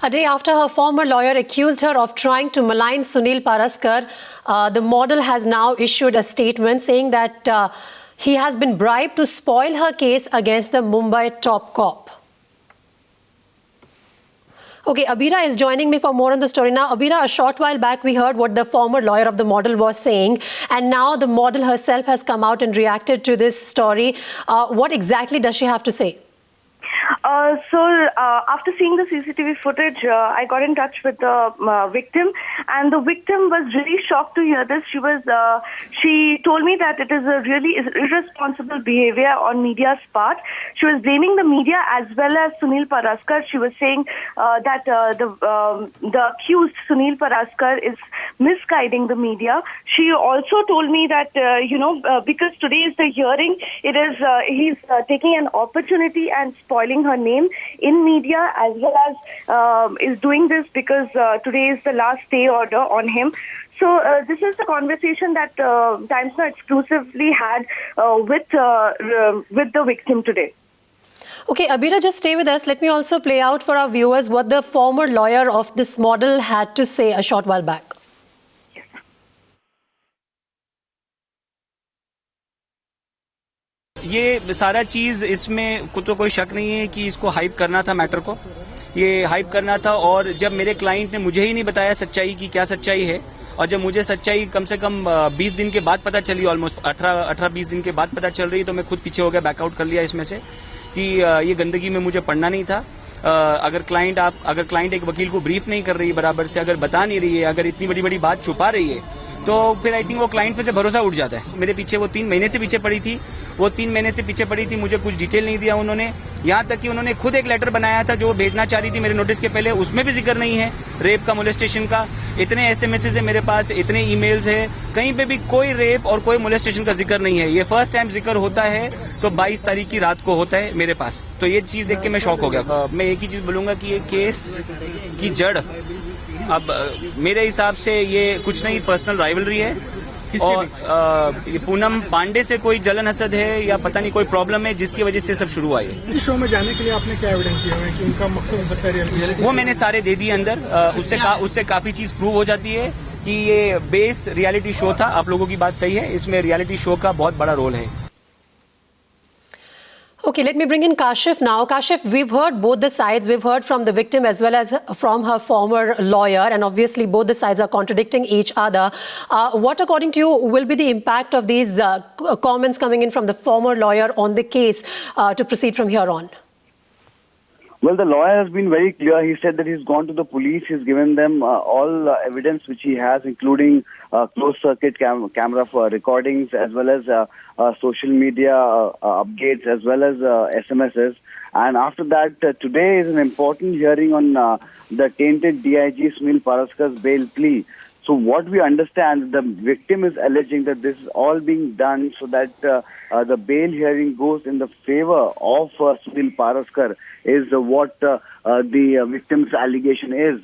A day after her former lawyer accused her of trying to malign Sunil Paraskar, the model has now issued a statement saying that he has been bribed to spoil her case against the Mumbai top cop. Okay, Abira is joining me for more on the story. Now, Abira, a short while back, we heard what the former lawyer of the model was saying, and now the model herself has come out and reacted to this story. What exactly does she have to say? After seeing the CCTV footage, I got in touch with the victim, and the victim was really shocked to hear this. She told me that it is a really irresponsible behavior on media's part. She was blaming the media as well as Sunil Paraskar. She was saying that the accused Sunil Paraskar is misguiding the media. She also told me that because today is the hearing, he's taking an opportunity and spoiling her name in media, as well as is doing this because today is the last stay order on him. So this is the conversation that Times Now exclusively had with the victim today. Okay, Abira, just stay with us. Let me also play out for our viewers what the former lawyer of this model had to say a short while back. ये सारा चीज इसमें तो कोई शक नहीं है कि इसको हाइप करना था, मैटर को ये हाइप करना था। और जब मेरे क्लाइंट ने मुझे ही नहीं बताया सच्चाई की क्या सच्चाई है, और जब मुझे सच्चाई कम से कम 20 दिन के बाद पता चली, ऑलमोस्ट 18-20 दिन के बाद पता चल रही, तो मैं खुद पीछे हो गया, बैकआउट कर लिया इसमें से कि ये गंदगी में मुझे पढ़ना नहीं था। अगर क्लाइंट एक वकील को ब्रीफ नहीं कर रही है बराबर से, अगर बता नहीं रही है, अगर इतनी बड़ी बड़ी बात छुपा रही है, तो फिर आई थिंक वो क्लाइंट पे से भरोसा उठ जाता है। मेरे पीछे वो 3 महीने से पीछे पड़ी थी, मुझे कुछ डिटेल नहीं दिया उन्होंने। यहाँ तक कि उन्होंने खुद एक लेटर बनाया था जो वो भेजना चाह रही थी मेरे नोटिस के पहले, उसमें भी जिक्र नहीं है रेप का, मोलेस्टेशन का। इतने एसएमएसेस है मेरे पास, इतने ईमेल्स है, कहीं पे भी कोई रेप और कोई मोलेस्टेशन का जिक्र नहीं है। ये फर्स्ट टाइम जिक्र होता है तो 22 तारीख की रात को होता है मेरे पास। तो ये चीज देख के मैं शॉक हो गया। मैं एक ही चीज बोलूंगा कि ये केस की जड़ अब मेरे हिसाब से ये कुछ नहीं, पर्सनल राइवलरी है, और ये पूनम पांडे से कोई जलन हसद है या पता नहीं कोई प्रॉब्लम है जिसकी वजह से सब शुरू हुआ है। इस शो में जाने के लिए आपने क्या एविडेंस दिया है कि उनका मकसद हो सकता है रियलिटी? वो मैंने सारे दे दिए अंदर। उससे काफी चीज प्रूव हो जाती है कि ये बेस रियलिटी शो था। आप लोगों की बात सही है, इसमें रियलिटी शो का बहुत बड़ा रोल है। Okay, let me bring in Kashif now. Kashif, we've heard both the sides. We've heard from the victim as well as from her former lawyer, and obviously both the sides are contradicting each other. What, according to you, will be the impact of these comments coming in from the former lawyer on the case to proceed from here on? Well, the lawyer has been very clear. He said that he's gone to the police. He's given them all evidence which he has, including closed-circuit camera for recordings, as well as social media updates, as well as SMSs. And after that, today is an important hearing on the tainted DIG Sunil Paraskar's bail plea. So what we understand, the victim is alleging that this is all being done so that the bail hearing goes in the favor of Sunil Paraskar, is what the victim's allegation is.